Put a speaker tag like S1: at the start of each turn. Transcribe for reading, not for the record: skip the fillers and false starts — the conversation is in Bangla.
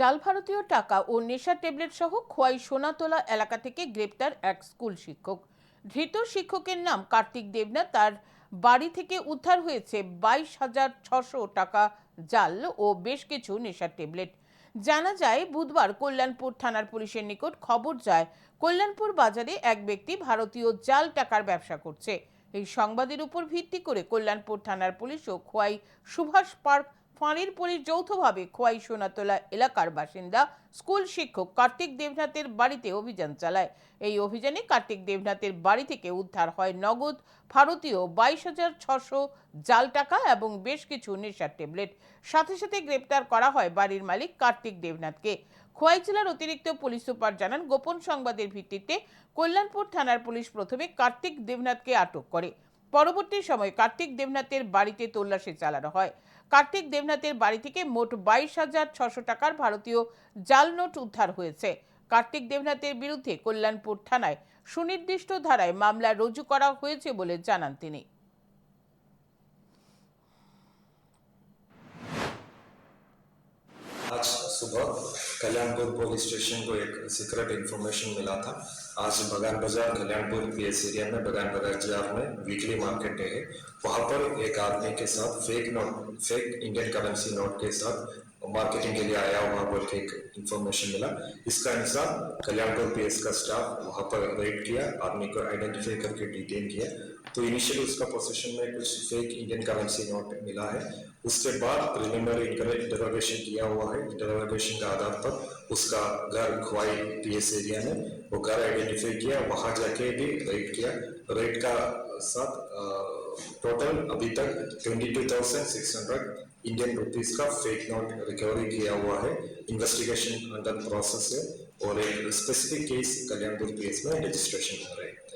S1: জাল ভারতীয় টাকা ও নেশা ট্যাবলেট সহ খোয়াই সোনাতলা এলাকা থেকে গ্রেপ্তার এক স্কুল শিক্ষক। ধৃত শিক্ষকের নাম কার্তিক দেবনাথ। তার বাড়ি থেকে উদ্ধার হয়েছে 22,600 টাকা জাল ও বেশ কিছু নেশার ট্যাবলেট। জানা যায়, বুধবার কল্যাণপুর থানার পুলিশের নিকট খবর যায় কল্যাণপুর বাজারে এক ব্যক্তি ভারতীয় জাল টাকার ব্যবসা করছে। এই সংবাদের উপর ভিত্তি করে কল্যাণপুর থানার পুলিশ ও খোয়াই সুভাষ পার্ক ফাঁড়ির পুলিশ যৌথভাবে খোয়াই সোনাতলা এলাকার বাসিন্দা স্কুল শিক্ষক কার্তিক দেবনাথের বাড়িতে অভিযান চালায়। এই অভিযানে কার্তিক দেবনাথের বাড়ি থেকে উদ্ধার হয় নগদ ভারতীয় 22,600 জাল টাকা এবং বেশ কিছু নেশার ট্যাবলেট। সাথে সাথে গ্রেপ্তার করা হয় বাড়ির মালিক কার্তিক দেবনাথকে। খোয়াই জেলার অতিরিক্ত পুলিশ সুপার জানান, গোপন সংবাদের ভিত্তিতে কল্যাণপুর থানার পুলিশ প্রথমে কার্তিক দেবনাথকে আটক করে। পরবর্তী সময় কার্তিক দেবনাথের বাড়িতে তল্লাশি চালানো হয়। কার্তিক দেবনাথের বাড়ি থেকে মোট 22,600 টাকার ভারতীয় জাল নোট উদ্ধার হয়েছে। কার্তিক দেবনাথের বিরুদ্ধে কল্যাণপুর থানায় সুনির্দিষ্ট ধারায় মামলা রুজু করা হয়েছে বলে জানান তিনি।
S2: आज सुबह कल्याणपुर पुलिस स्टेशन को एक सीक्रेट इंफॉर्मेशन मिला था। आज बगान बाजार कल्याणपुर पीएस एरिया में बगान बाजार में वीकली मार्केट डे है। वहां पर एक आदमी के साथ फेक इंडियन करेंसी नोट के साथ मार्केटिंग के लिए आया हुआ बोल के एक इंफॉर्मेशन मिला। इसका अनुसार कल्याणपुर पीएस का स्टाफ वहां पर रेड किया, आदमी को आइडेंटिफाई करके डिटेन किया। तो इनिशियली उसका पोजीशन में कुछ फेक इंडियन करेंसी नोट मिला है। उसके बाद प्रिलिमिनरी इंटरोगेशन किया हुआ है। इंटरोगेशन के आधार पर उसका घर खुआई पीएस एरिया में वो घर आइडेंटिफाई किया, वहां जाके भी रेड किया। रेड का साथ टोटल अभी तक 22,600 इंडियन रुपीस का फेक नोट रिकवरी किया हुआ है। इन्वेस्टिगेशन अंडर प्रोसेस है और एक स्पेसिफिक केस कल्याणपुर पीएस में रजिस्ट्रेशन हो रहा है।